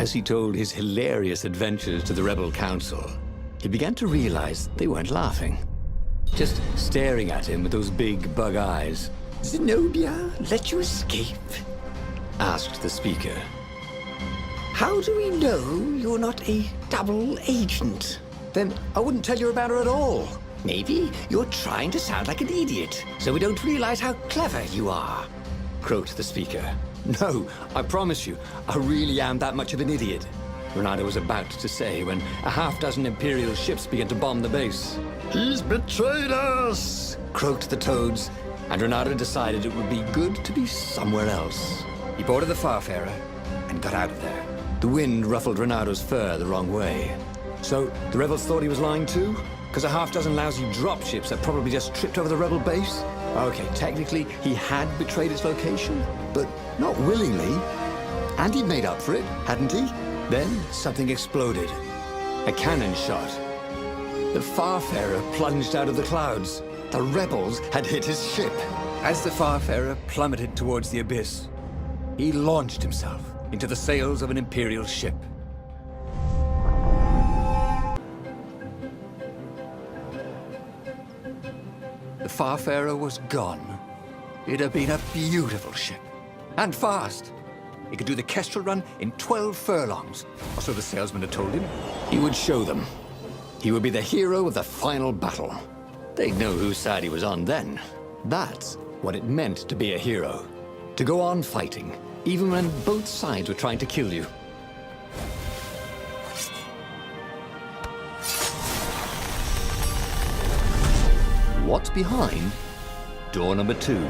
As he told his hilarious adventures to the rebel council, he began to realize they weren't laughing. Just staring at him with those big bug eyes. Zenobia let you escape? Asked the speaker. How do we know you're not a double agent? Then I wouldn't tell you about her at all. Maybe you're trying to sound like an idiot, so we don't realize how clever you are. Croaked the speaker. No, I promise you, I really am that much of an idiot. Renato was about to say when a half-dozen Imperial ships began to bomb the base. He's betrayed us! Croaked the toads, and Renato decided it would be good to be somewhere else. He boarded the Farfarer and got out of there. The wind ruffled Renato's fur the wrong way. So the rebels thought he was lying too? Because a half-dozen lousy dropships had probably just tripped over the rebel base? Okay, technically he had betrayed its location, but not willingly. And he'd made up for it, hadn't he? Then something exploded. A cannon shot. The Farfarer plunged out of the clouds. The rebels had hit his ship. As the Farfarer plummeted towards the abyss, he launched himself into the sails of an Imperial ship. The Farfarer was gone. It had been a beautiful ship. And fast. It could do the Kestrel run in 12 furlongs, or so the salesman had told him. He would show them. He would be the hero of the final battle. They'd know whose side he was on then. That's what it meant to be a hero. To go on fighting, even when both sides were trying to kill you. What's behind door number 2?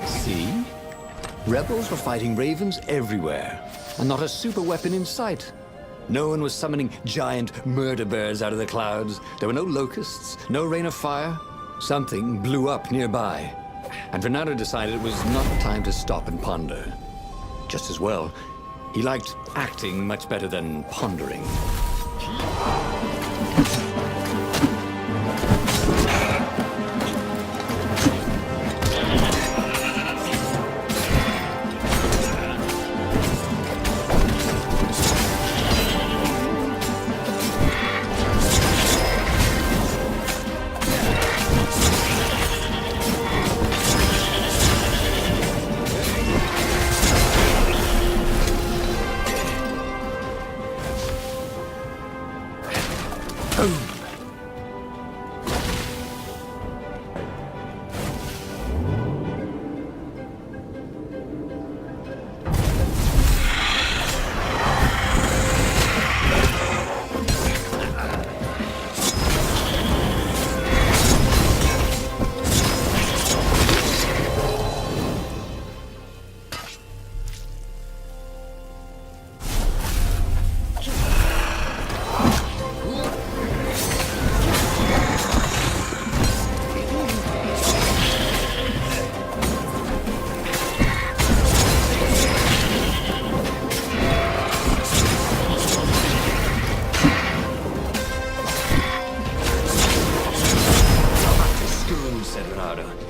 See? Rebels were fighting ravens everywhere, and not a super weapon in sight. No one was summoning giant murder birds out of the clouds. There were no locusts, no rain of fire. Something blew up nearby, and Renato decided it was not time to stop and ponder. Just as well. He liked acting much better than pondering.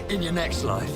In your next life.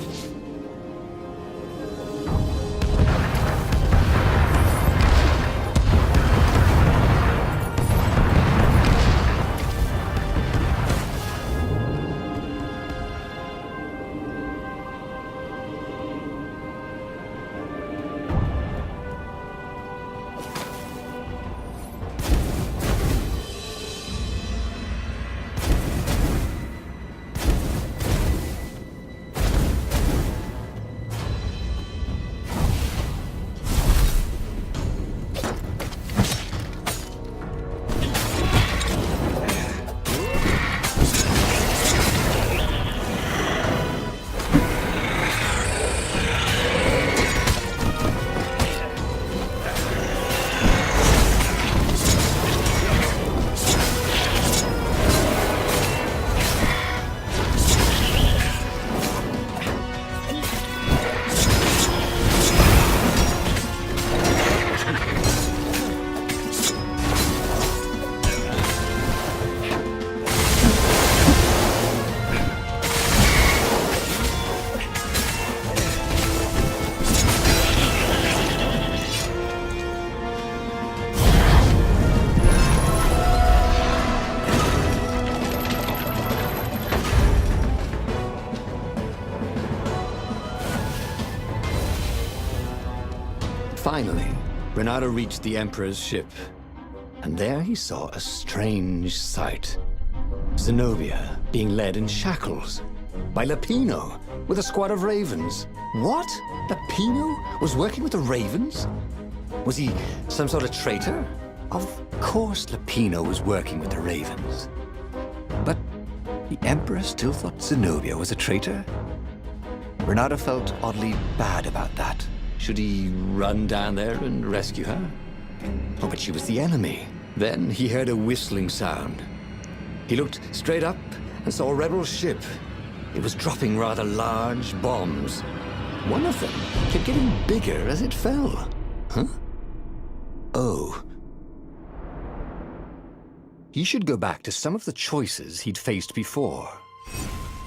Finally, Renato reached the Emperor's ship, and there he saw a strange sight. Zenobia being led in shackles by Lapino with a squad of ravens. What? Lapino was working with the ravens? Was he some sort of traitor? Of course Lapino was working with the ravens. But the Emperor still thought Zenobia was a traitor? Renato felt oddly bad about that. Should he run down there and rescue her? Oh, but she was the enemy. Then he heard a whistling sound. He looked straight up and saw a rebel ship. It was dropping rather large bombs. One of them kept getting bigger as it fell. Huh? Oh. He should go back to some of the choices he'd faced before.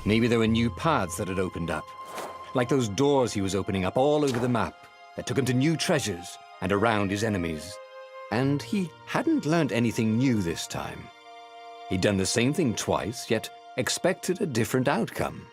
Maybe there were new paths that had opened up, like those doors he was opening up all over the map that took him to new treasures and around his enemies. And he hadn't learned anything new this time. He'd done the same thing twice, yet expected a different outcome.